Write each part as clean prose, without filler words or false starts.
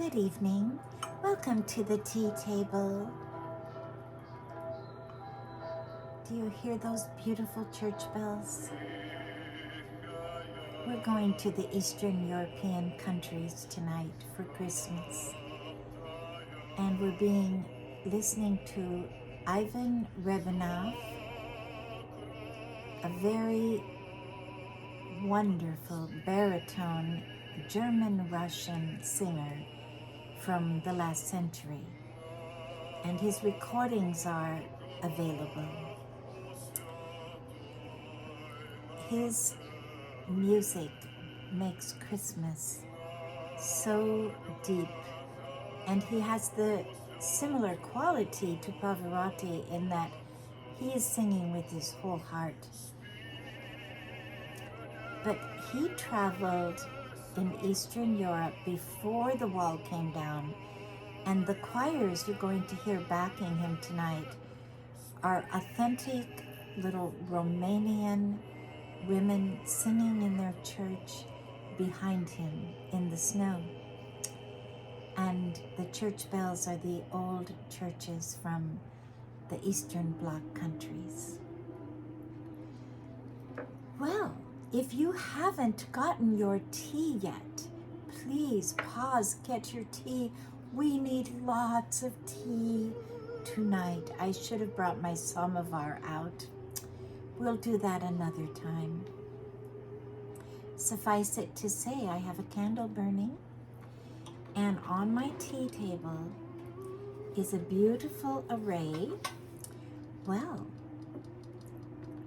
good evening. Welcome to the tea table. Do you hear those beautiful church bells? We're going to the Eastern European countries tonight for Christmas. And we're listening to Ivan Rebanov, a very wonderful baritone German-Russian singer from the last century. And his recordings are available. His music makes Christmas so deep, and he has the similar quality to Pavarotti in that he is singing with his whole heart. But he traveled in Eastern Europe before the wall came down, and the choirs you're going to hear backing him tonight are authentic little Romanian women singing in their church behind him in the snow. And the church bells are the old churches from the Eastern Bloc countries. Well, if you haven't gotten your tea yet, please pause, get your tea. We need lots of tea tonight. I should have brought my samovar out. We'll do that another time. Suffice it to say, I have a candle burning, and on my tea table is a beautiful array. Well,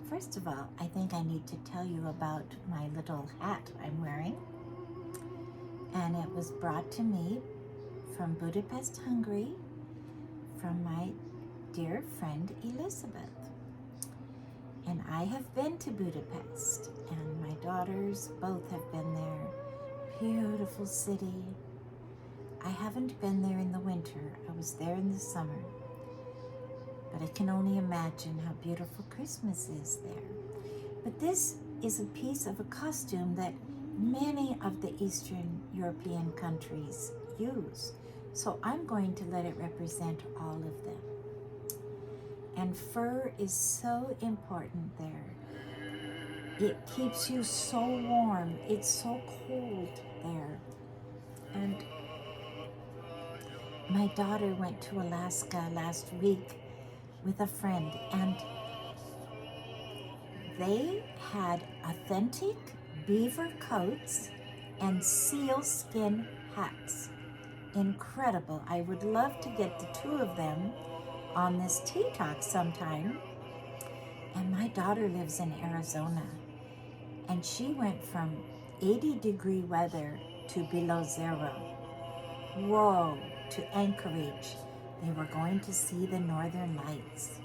first of all, I think I need to tell you about my little hat I'm wearing. And it was brought to me from Budapest, Hungary, from my dear friend Elizabeth. And I have been to Budapest, and my daughters both have been there. Beautiful city. I haven't been there in the winter. I was there in the summer. But I can only imagine how beautiful Christmas is there. But this is a piece of a costume that many of the Eastern European countries use. So I'm going to let it represent all of them. And fur is so important there. It keeps you so warm. It's so cold there. And my daughter went to Alaska last week with a friend, and they had authentic beaver coats and sealskin hats. Incredible. I would love to get the two of them on this tea talk sometime. And my daughter lives in Arizona, and she went from 80-degree weather to below zero. Whoa, to Anchorage. They were going to see the northern lights.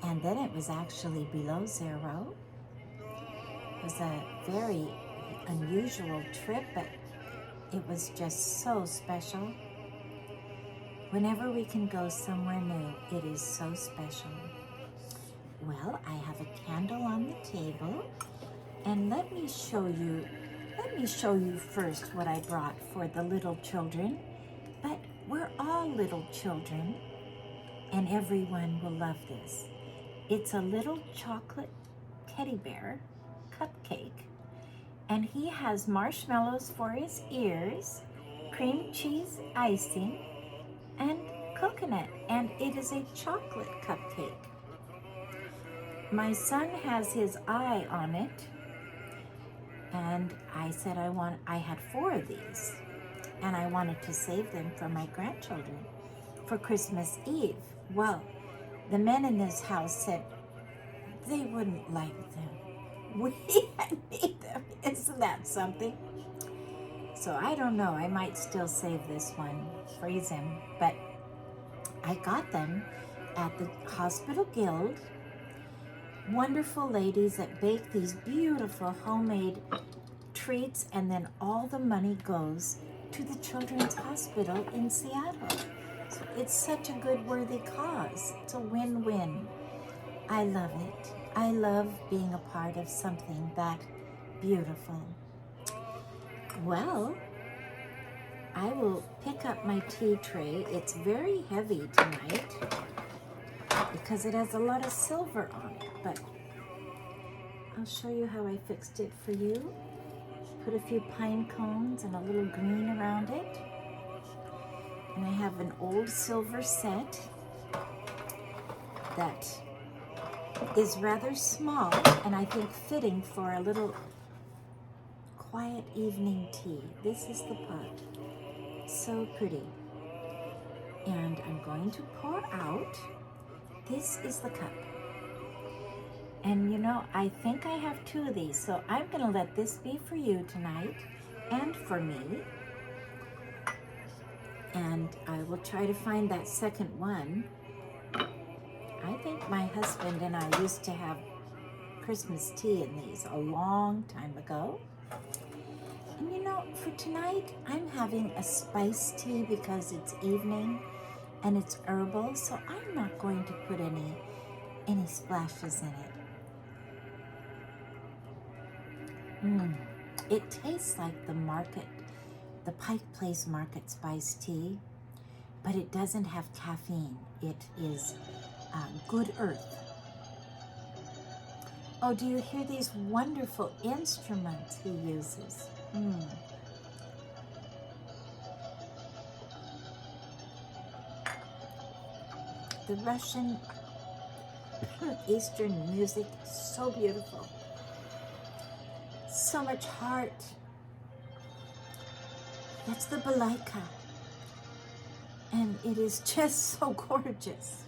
And then it was actually below zero. It was a very unusual trip, but it was just so special. Whenever we can go somewhere new, it is so special. Well, I have a candle on the table, and let me show you first what I brought for the little children. But we're all little children, and everyone will love this. It's a little chocolate teddy bear cupcake, and he has marshmallows for his ears, cream cheese icing, and coconut, and it is a chocolate cupcake. My son has his eye on it, and I said I had 4 of these, and I wanted to save them for my grandchildren for Christmas Eve. Well, the men in this house said they wouldn't like them. We need them. Isn't that something? So I don't know. I might still save this one, freeze him. But I got them at the Hospital Guild. Wonderful ladies that bake these beautiful homemade treats, and then all the money goes to the Children's Hospital in Seattle. So it's such a good, worthy cause. It's a win-win. I love it. I love being a part of something that beautiful. Well, I will pick up my tea tray. It's very heavy tonight because it has a lot of silver on it, but I'll show you how I fixed it for you. Put a few pine cones and a little green around it. And I have an old silver set that is rather small and I think fitting for a little quiet evening tea. This is the pot. So pretty. And I'm going to pour out. This is the cup. And you know, I think I have 2 of these, so I'm going to let this be for you tonight and for me. And I will try to find that second one. I think my husband and I used to have Christmas tea in these a long time ago. And you know, for tonight, I'm having a spiced tea because it's evening and it's herbal, so I'm not going to put any splashes in it. It tastes like the Pike Place Market spiced tea, but it doesn't have caffeine. It is good earth. Oh, do you hear these wonderful instruments he uses? The Russian Eastern music is so beautiful. So much heart. That's the balaika. And it is just so gorgeous.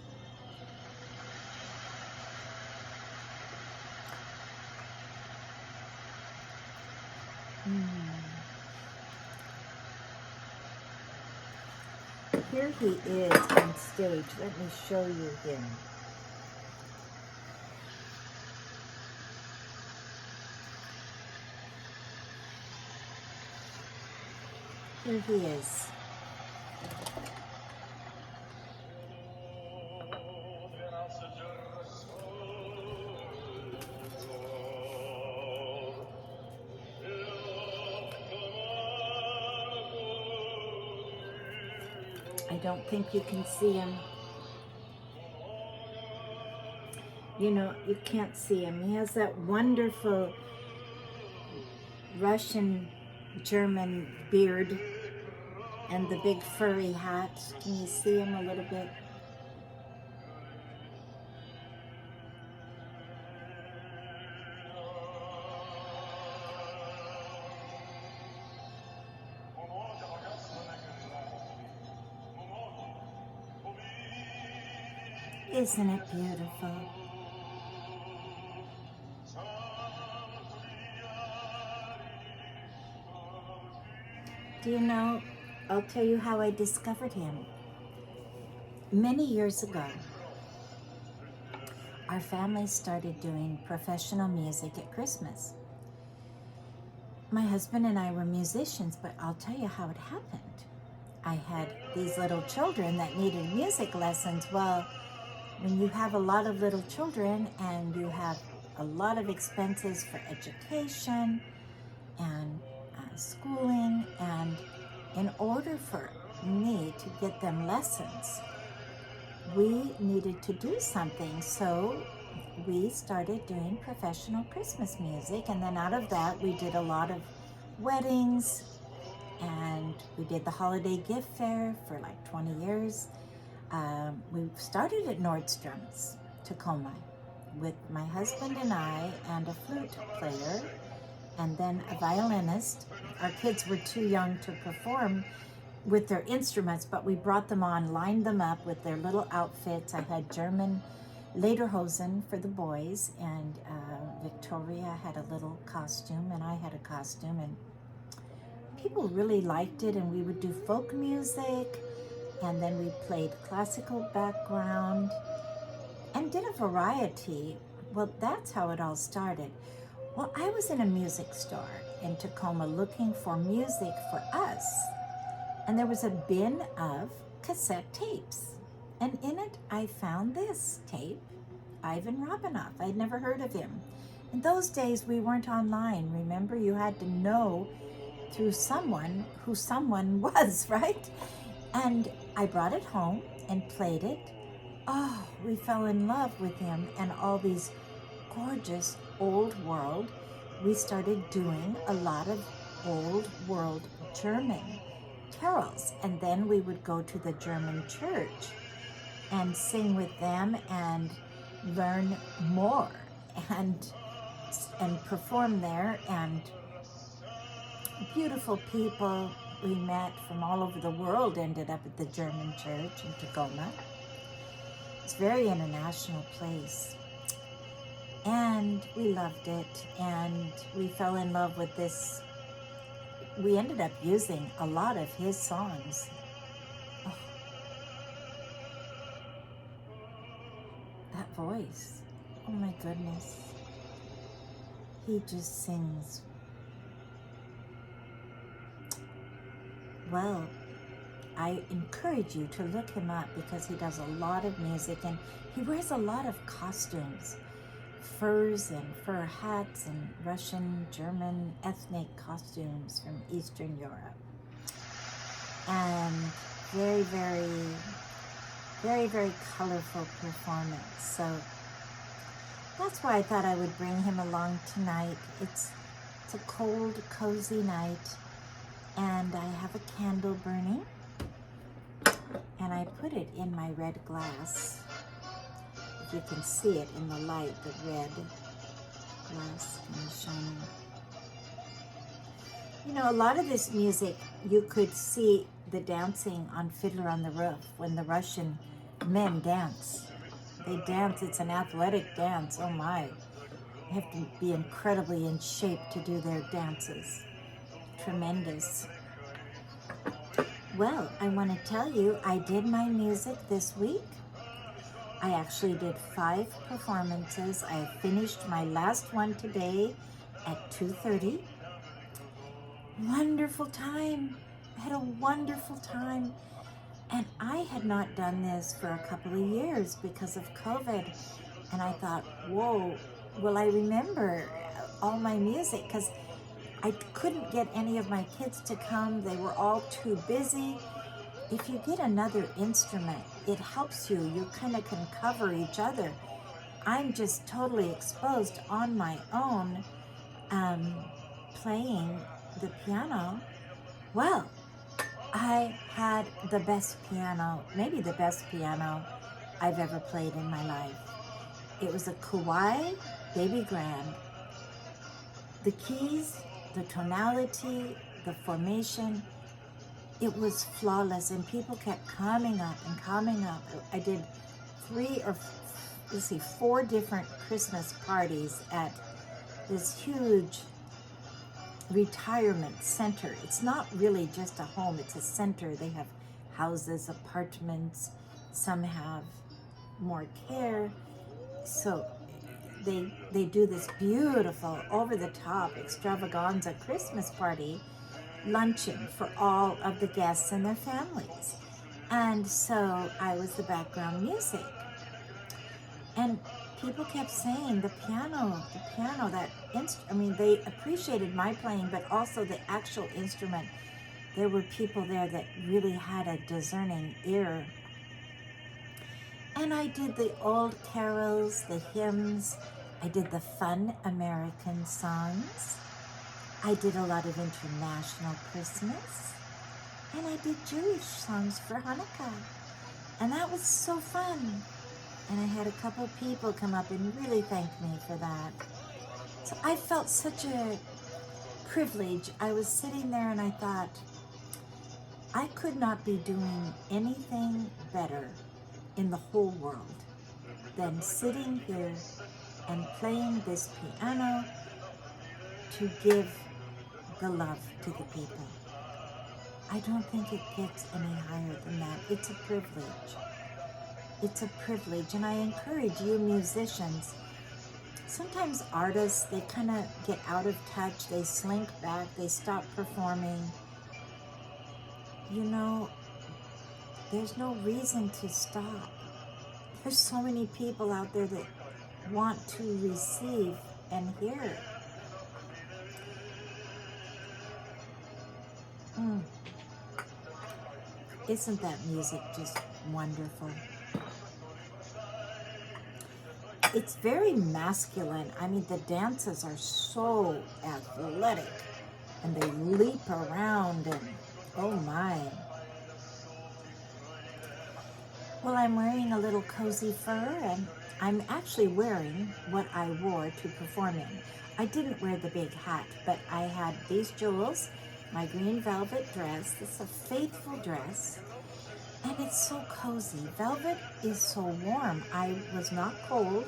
Here he is on stage. Let me show you him. Here he is. I don't think you can see him. You know, you can't see him. He has that wonderful Russian German beard and the big furry hat. Can you see him a little bit? Isn't it beautiful? Do you know, I'll tell you how I discovered him. Many years ago, our family started doing professional music at Christmas. My husband and I were musicians, but I'll tell you how it happened. I had these little children that needed music lessons. Well, when you have a lot of little children and you have a lot of expenses for education and schooling, and in order for me to get them lessons, we needed to do something. So we started doing professional Christmas music, and then out of that we did a lot of weddings, and we did the holiday gift fair for like 20 years. We started at Nordstrom's, Tacoma, with my husband and I and a flute player and then a violinist. Our kids were too young to perform with their instruments, but we brought them on, lined them up with their little outfits. I had German lederhosen for the boys, and Victoria had a little costume, and I had a costume, and people really liked it. And we would do folk music, and then we played classical background and did a variety. Well, that's how it all started. Well, I was in a music store in Tacoma looking for music for us, and there was a bin of cassette tapes, and in it I found this tape, Ivan Robinoff. I'd never heard of him. In those days we weren't online, remember? You had to know through someone who someone was, right? And I brought it home and played it. Oh, we fell in love with him and all these gorgeous old world. We started doing a lot of old world German carols, and then we would go to the German church and sing with them and learn more and perform there. And beautiful people we met from all over the world ended up at the German church in Tacoma. It's a very international place. And we loved it, and we fell in love with this. We ended up using a lot of his songs. Oh, that voice. Oh my goodness. He just sings. Well, I encourage you to look him up because he does a lot of music and he wears a lot of costumes. Furs and fur hats and Russian, German, ethnic costumes from Eastern Europe. And very, very, very, very colorful performance. So that's why I thought I would bring him along tonight. It's a cold, cozy night, and I have a candle burning, and I put it in my red glass. If you can see it in the light, the red glass is shining. You know, a lot of this music, you could see the dancing on Fiddler on the Roof when the Russian men dance. They dance, it's an athletic dance, oh my. You have to be incredibly in shape to do their dances. Tremendous. Well, I want to tell you, I did my music this week. I actually did 5 performances. I finished my last one today at 2:30. Wonderful time. I had a wonderful time. And I had not done this for a couple of years because of COVID. And I thought, whoa, will I remember all my music? Because I couldn't get any of my kids to come. They were all too busy. If you get another instrument, it helps you. You kind of can cover each other. I'm just totally exposed on my own, playing the piano. Well, I had the best piano, maybe the best piano I've ever played in my life. It was a Kauai Baby Grand. The keys, the tonality, the formation, it was flawless, and people kept coming up and coming up. I did 4 different Christmas parties at this huge retirement center. It's not really just a home, it's a center. They have houses, apartments, some have more care. So they do this beautiful, over-the-top extravaganza Christmas party luncheon for all of the guests and their families. And so I was the background music. And people kept saying the piano, they appreciated my playing, but also the actual instrument. There were people there that really had a discerning ear. And I did the old carols, the hymns. I did the fun American songs. I did a lot of international Christmas. And I did Jewish songs for Hanukkah. And that was so fun. And I had a couple people come up and really thank me for that. So I felt such a privilege. I was sitting there and I thought, I could not be doing anything better in the whole world than sitting here and playing this piano to give the love to the people. I don't think it gets any higher than that. It's a privilege. It's a privilege, and I encourage you musicians. Sometimes artists, they kind of get out of touch, they slink back, they stop performing. You know, there's no reason to stop. There's so many people out there that want to receive and hear. Mm. Isn't that music just wonderful? It's very masculine. I mean, the dances are so athletic, and they leap around, and oh my. Well, I'm wearing a little cozy fur, and I'm actually wearing what I wore to perform in. I didn't wear the big hat, but I had these jewels, my green velvet dress. It's a faithful dress, and it's so cozy. Velvet is so warm. I was not cold,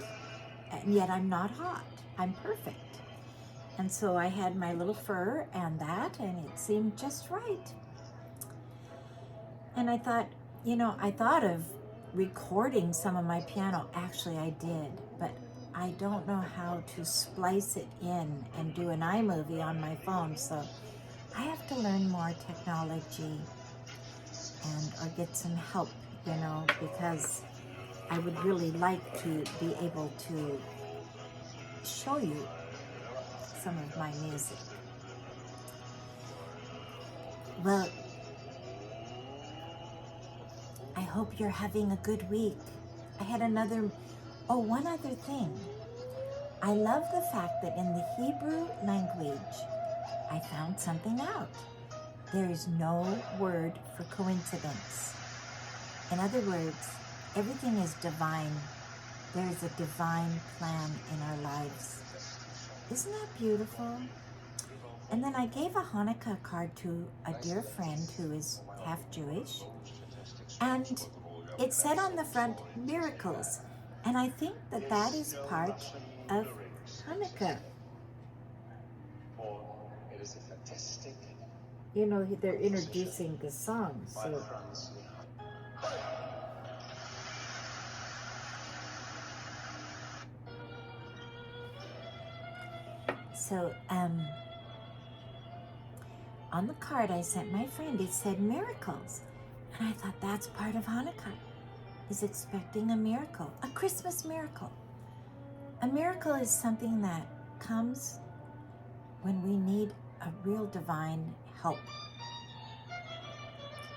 and yet I'm not hot. I'm perfect. And so I had my little fur and that, and it seemed just right. And I thought, I thought of recording some of my piano. Actually, I did, but I don't know how to splice it in and do an iMovie on my phone, so I have to learn more technology or get some help, because I would really like to be able to show you some of my music. Well, I hope you're having a good week. I had one other thing. I love the fact that in the Hebrew language, I found something out. There is no word for coincidence. In other words, everything is divine. There is a divine plan in our lives. Isn't that beautiful? And then I gave a Hanukkah card to a dear friend who is half Jewish. And it said on the front, miracles. And I think that is part of Hanukkah. They're introducing the song, so. So, on the card I sent my friend, it said miracles. And I thought that's part of Hanukkah, is expecting a miracle, a Christmas miracle. A miracle is something that comes when we need a real divine help.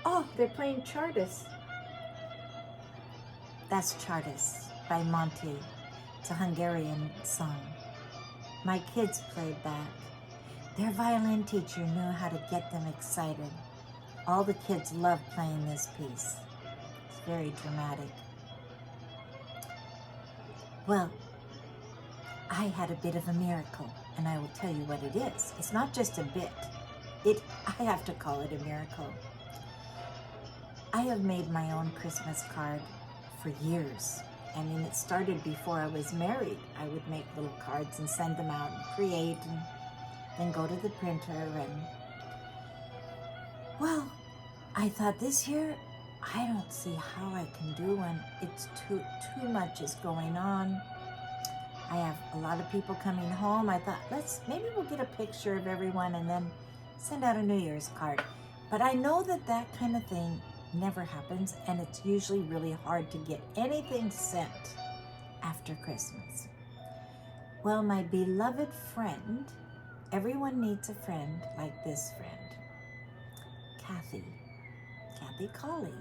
Oh, they're playing Chartis. That's Chartis by Monty. It's a Hungarian song. My kids played that. Their violin teacher knew how to get them excited. All the kids love playing this piece. It's very dramatic. Well, I had a bit of a miracle, and I will tell you what it is. It's not just a bit. I have to call it a miracle. I have made my own Christmas card for years. I mean, it started before I was married. I would make little cards and send them out and create and then go to the printer well, I thought this year, I don't see how I can do one. It's too much is going on. I have a lot of people coming home. I thought, maybe we'll get a picture of everyone and then send out a New Year's card. But I know that kind of thing never happens, and it's usually really hard to get anything sent after Christmas. Well, my beloved friend, everyone needs a friend like this friend, Kathy Colley.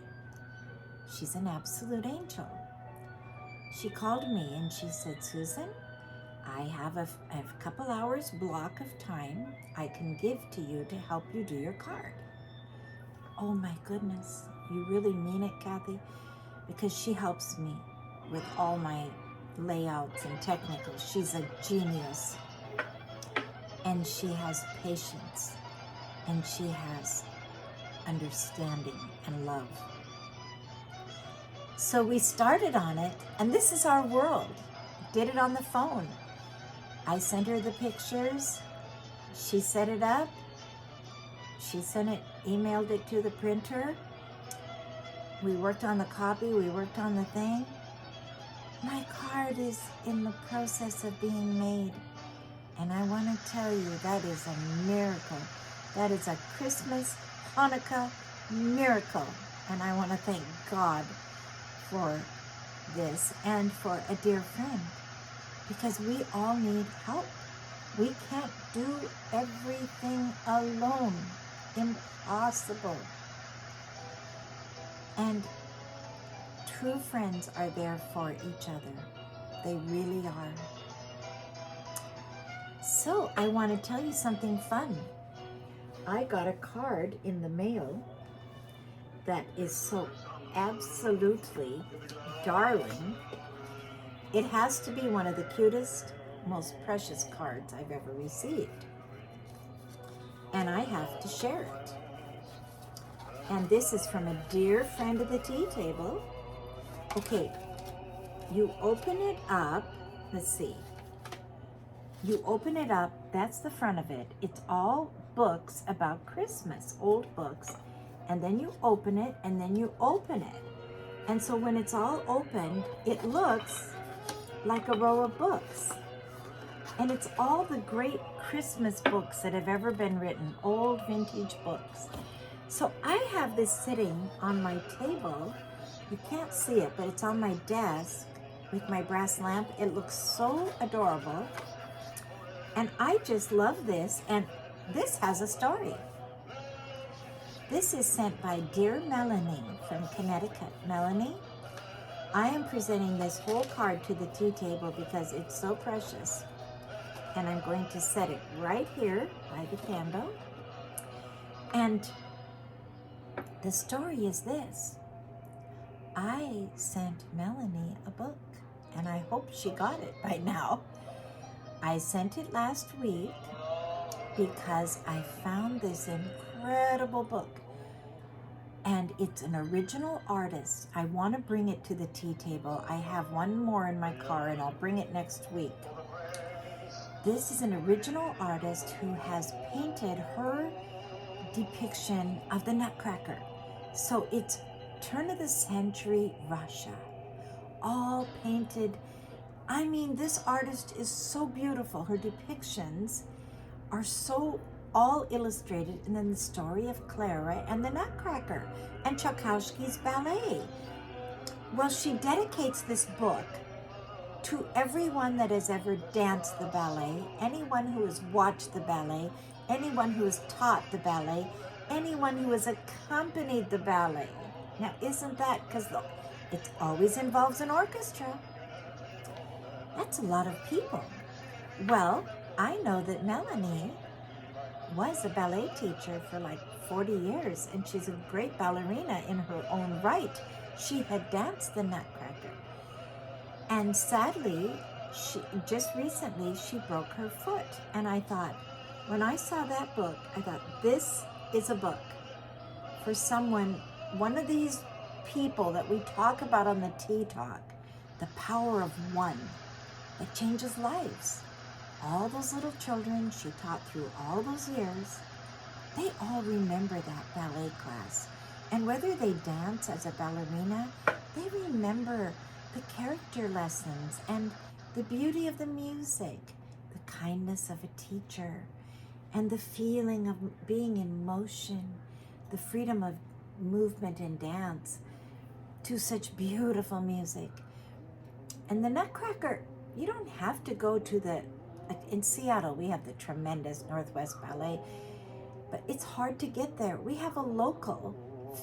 She's an absolute angel. She called me and she said, Susan, I have a couple hours block of time I can give to you to help you do your card. Oh my goodness, you really mean it, Kathy? Because she helps me with all my layouts and technical. She's a genius. And she has patience. And she has understanding and love. So we started on it, and this is our world. Did it on the phone. I sent her the pictures. She set it up. She emailed it to the printer. We worked on the copy. We worked on the thing. My card is in the process of being made. And I want to tell you, that is a miracle. That is a Christmas, Hanukkah miracle. And I want to thank God for this and for a dear friend, because we all need help. We can't do everything alone. impossible. And true friends are there for each other. They really are. So I want to tell you something fun. I got a card in the mail that is so absolutely darling. It has to be one of the cutest, most precious cards I've ever received. And I have to share it. And this is from a dear friend of the tea table. Okay, you open it up. Let's see. You open it up, that's the front of it. It's all books about Christmas, old books. And then you open it, and then you open it. And so when it's all opened, it looks like a row of books. And it's all the great Christmas books that have ever been written, old vintage books. So I have this sitting on my table. You can't see it, but it's on my desk with my brass lamp. It looks so adorable. And I just love this, and this has a story. This is sent by dear Melanie from Connecticut. Melanie, I am presenting this whole card to the tea table because it's so precious. And I'm going to set it right here by the candle. And the story is this. I sent Melanie a book, and I hope she got it by now. I sent it last week because I found this incredible book. And it's an original artist. I want to bring it to the tea table. I have one more in my car, and I'll bring it next week. This is an original artist who has painted her depiction of the Nutcracker. So it's turn of the century Russia, all painted. I mean, this artist is so beautiful. Her depictions are so all illustrated, and then the story of Clara and the Nutcracker and Tchaikovsky's ballet. Well, she dedicates this book to everyone that has ever danced the ballet, anyone who has watched the ballet, anyone who has taught the ballet, anyone who has accompanied the ballet. Now, isn't that, because it always involves an orchestra. That's a lot of people. Well, I know that Melanie was a ballet teacher for like 40 years, and she's a great ballerina in her own right. She had danced the Nutcracker. And sadly, just recently, she broke her foot. And I thought, when I saw that book, I thought, this is a book for someone, one of these people that we talk about on the Tea Talk, the power of one that changes lives. All those little children she taught through all those years, they all remember that ballet class. And whether they dance as a ballerina, they remember the character lessons and the beauty of the music, the kindness of a teacher, and the feeling of being in motion, the freedom of movement and dance to such beautiful music. And the Nutcracker, you don't have to go to in Seattle, we have the tremendous Northwest Ballet, but it's hard to get there. We have a local,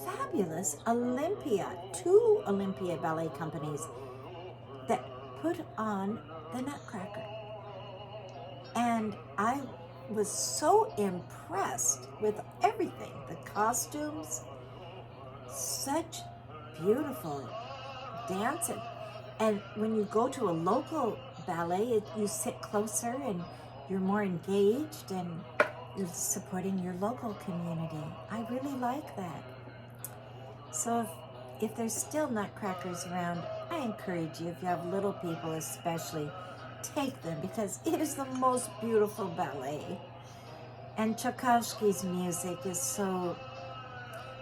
fabulous two Olympia ballet companies that put on the Nutcracker. And I was so impressed with everything, the costumes, such beautiful dancing. And when you go to a local ballet, you sit closer and you're more engaged and you're supporting your local community. I really like that. So if there's still Nutcrackers around, I encourage you, if you have little people especially, take them because it is the most beautiful ballet. And Tchaikovsky's music is so,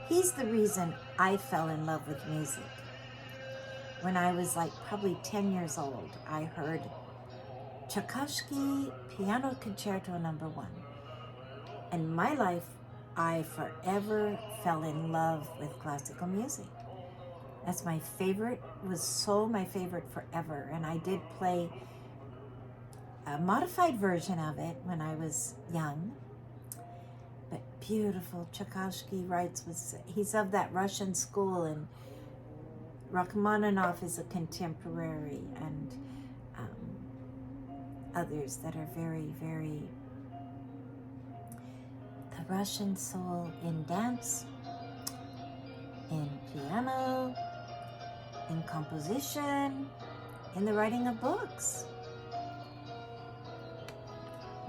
he's the reason I fell in love with music. When I was like probably 10 years old, I heard Tchaikovsky Piano Concerto No. 1. In my life, I forever fell in love with classical music. That's my favorite, was so my favorite forever. And I did play a modified version of it when I was young. but beautiful. Tchaikovsky writes he's of that Russian school, and Rachmaninoff is a contemporary, and others that are very, very the Russian soul in dance, in piano, in composition, in the writing of books.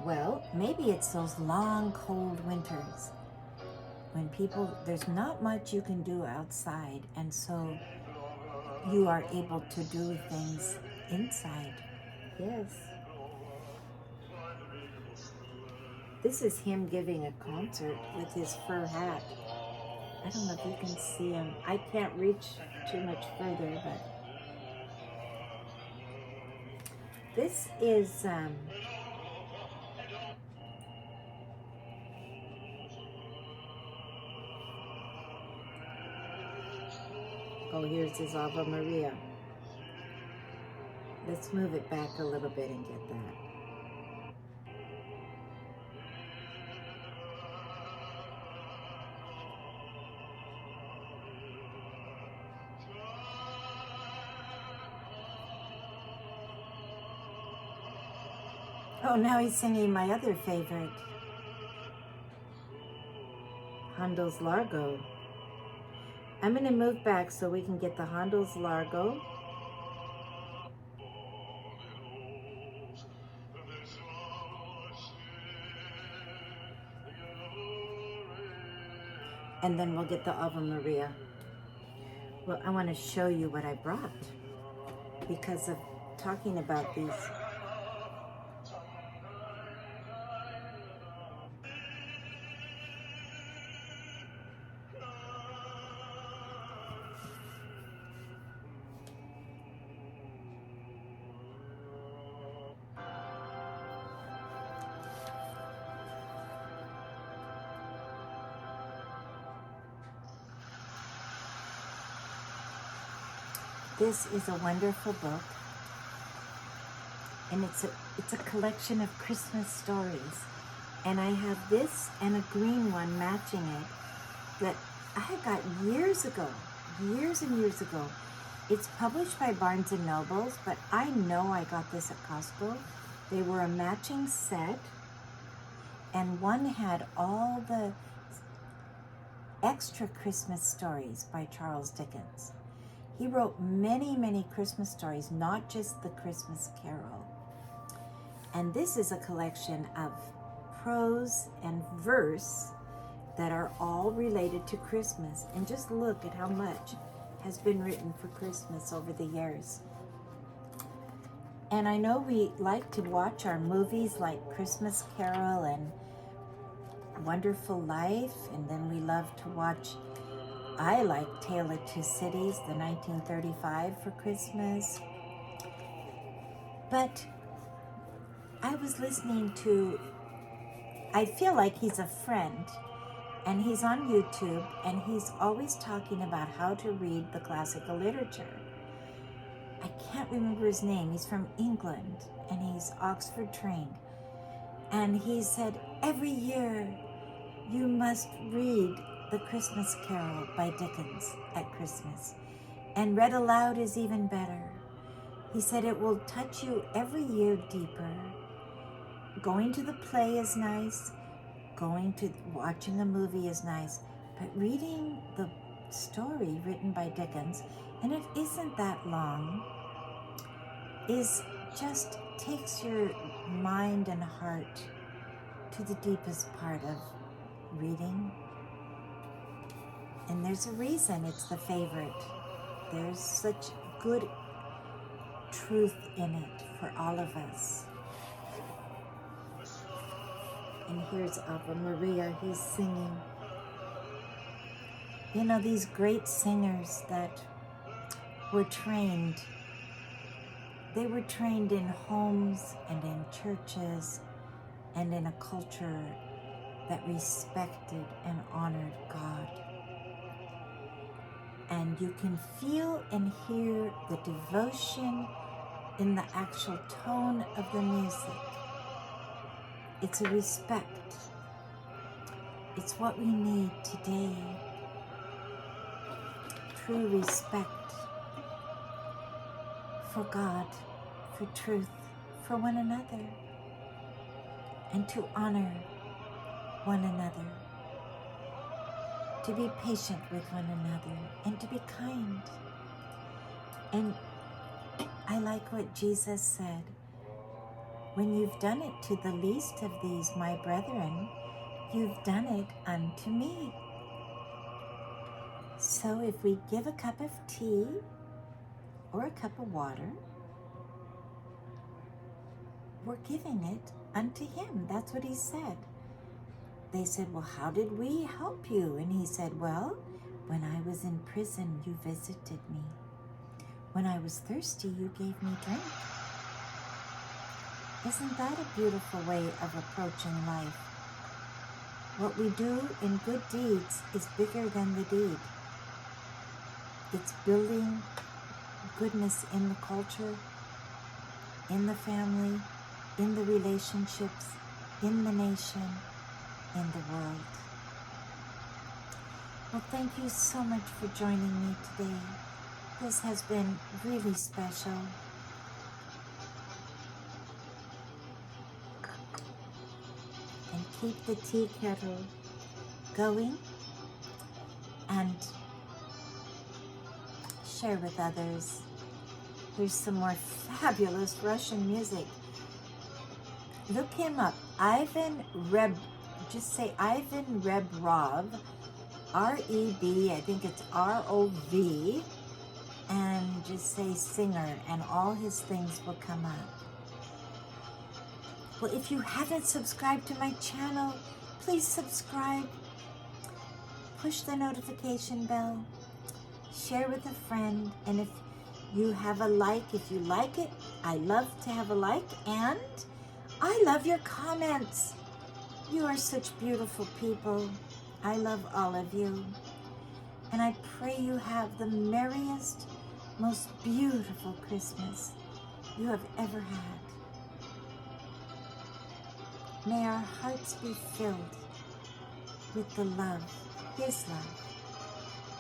Well, maybe it's those long, cold winters when there's not much you can do outside, and so you are able to do things inside. Yes. This is him giving a concert with his fur hat. I don't know if you can see him. I can't reach too much further, but this is oh, here's his Ave Maria. Let's move it back a little bit and get that. Oh, now he's singing my other favorite, Handel's Largo. I'm going to move back so we can get the Handel's Largo. And then we'll get the Ave Maria. Well, I want to show you what I brought because of talking about these. This is a wonderful book, and it's a collection of Christmas stories. And I have this and a green one matching it that I got years ago, years and years ago. It's published by Barnes & Nobles, but I know I got this at Costco. They were a matching set, and one had all the extra Christmas stories by Charles Dickens. He wrote many, many Christmas stories, not just the Christmas Carol. And this is a collection of prose and verse that are all related to Christmas. And just look at how much has been written for Christmas over the years. And I know we like to watch our movies like Christmas Carol and Wonderful Life, and then we love to watch, I like Tale of Two Cities, the 1935 for Christmas. But I was listening to, I feel like he's a friend, and he's on YouTube, and he's always talking about how to read the classical literature. I can't remember his name. He's from England, and he's Oxford trained. And he said, every year you must read The Christmas Carol by Dickens at Christmas. And read aloud is even better. He said it will touch you every year deeper. Going to the play is nice. Watching a movie is nice. But reading the story written by Dickens, and it isn't that long, just takes your mind and heart to the deepest part of reading. And there's a reason it's the favorite. There's such good truth in it for all of us. And here's Ave Maria, he's singing. You know, these great singers that were trained, they were trained in homes and in churches and in a culture that respected and honored God. And you can feel and hear the devotion in the actual tone of the music. It's a respect. It's what we need today. True respect for God, for truth, for one another, and to honor one another, to be patient with one another, and to be kind. And I like what Jesus said, when you've done it to the least of these, my brethren, you've done it unto me. So if we give a cup of tea or a cup of water, we're giving it unto him. That's what he said. They said, well, how did we help you? And he said, well, when I was in prison, you visited me. When I was thirsty, you gave me drink. Isn't that a beautiful way of approaching life? What we do in good deeds is bigger than the deed. It's building goodness in the culture, in the family, in the relationships, in the nation, in the world. Well, thank you so much for joining me today. This has been really special. And keep the tea kettle going and share with others. Here's some more fabulous Russian music. Look him up, Ivan Reb. Just say Ivan Rebrov, R-E-B, I think it's R-O-V, and just say singer, and all his things will come up. Well, if you haven't subscribed to my channel, please subscribe. Push the notification bell. Share with a friend. And if you have a like, if you like it, I love to have a like. And I love your comments. You are such beautiful people. I love all of you. And I pray you have the merriest, most beautiful Christmas you have ever had. May our hearts be filled with the love, His love,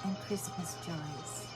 and Christmas joys.